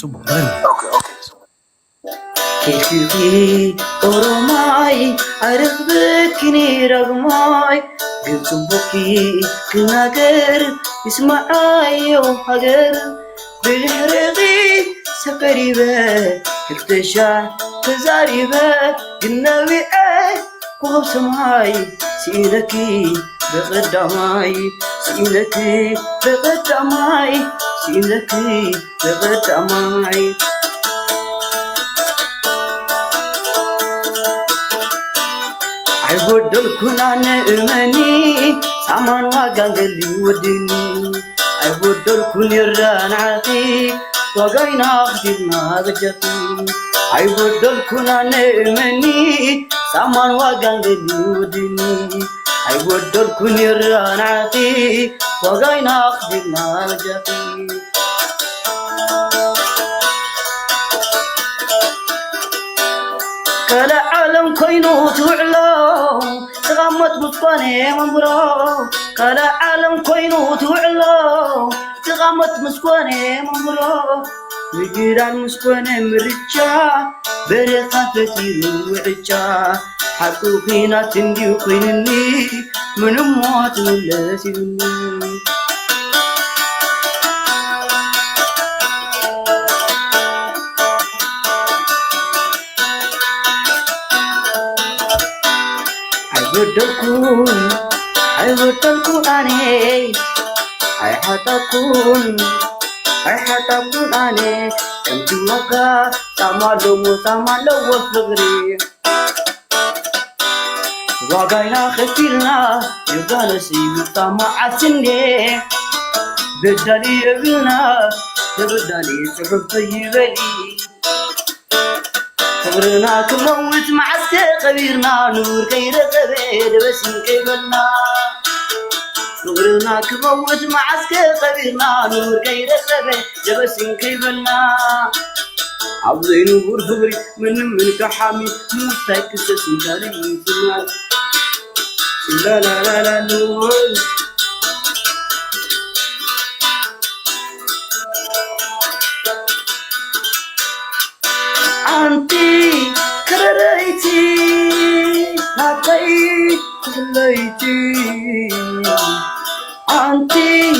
صبح غني. اوكي كيفي أورماي عرف بكني رغماي قلت بكي كناقر اسمعي وحقر بالحرقي سفريبة اكتشاف تزاريبة قناوي اي قوب سماي سينكي بقداماي سينكي بقداماي سينكي بقداماي عيبودل كنان امني سامان واقانقلي ودني عيبودل كن يران عاقي وقاينا خدمنا بجتي عيبودل كنان امني سامان واقانقلي ودني عيبودل كن يران عاقي وقاينا خدمنا بجتي كلا عالم كينو تعلو تغمت مسكوني منبرو كلا عالم كينو تعلو تغمت مسكوني منبرو وجيران مسكوني مرجع بريقة فتيرو وعجا حقو فينا تنديو قينني من موت ملاسيني عيبودلكون أني عيحتكون أني كم جواكا تمالو وفقري وقاينا خسرنا يبقى نسيب طمعتني بدالي يبلنا تبدالي سبب طيبالي صبرنا كموت معسكر قبيرنا نور غير قبير بس نكبلنا صبرنا كموت معسكر قبيرنا نور غير قبير بس نكبلنا عبزين نور فبري من كحامي مستيك سسنكاري سنال لا لا لا لا نور أنتي كرريتي نطي خليتي أنتي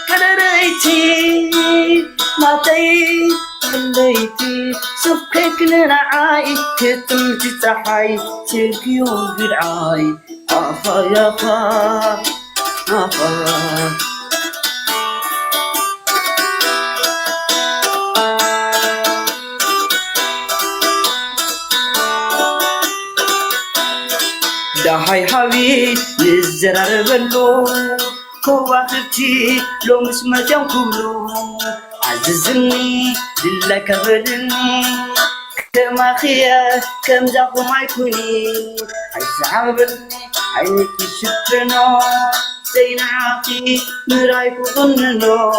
كرريتي نطي خليتي سفكك لنعاي كتمتي تحاي تلقيون بالعاي آفا يا فا آفا داهاي حبيب نزرار بلو كواختي لو مسمتهم كلو عززني دلا كبرني كما خيا كم زاقو ما يكوني عيسعبني عينك شفرنا زين عاقي مرايك وظننا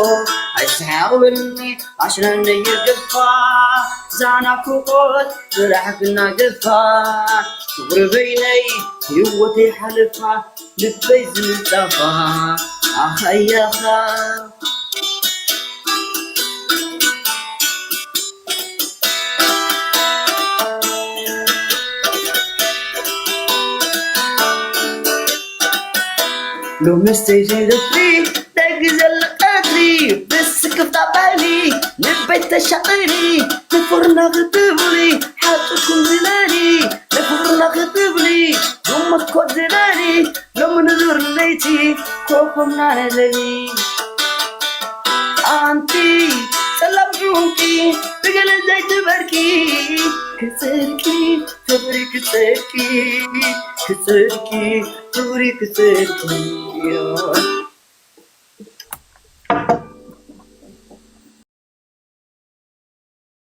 عيسعبني عشان يقفا زانا كوكوت فرحكنا قفا صبر بيني هوتي حلفا لبيز مصطفى أخي يا خا لو مستيجي دفري دقز القدري بس كفتا بالي لبيت الشقيري لفرنا غتبلي حاطكم زلالي لفرنا غتبلي ضمك كود زلالي لو نذور ليتي كوكم نزلي أنتي سلام روحي بقل زي تبركي كسركي صبري كسركي كسركي صبري كسركي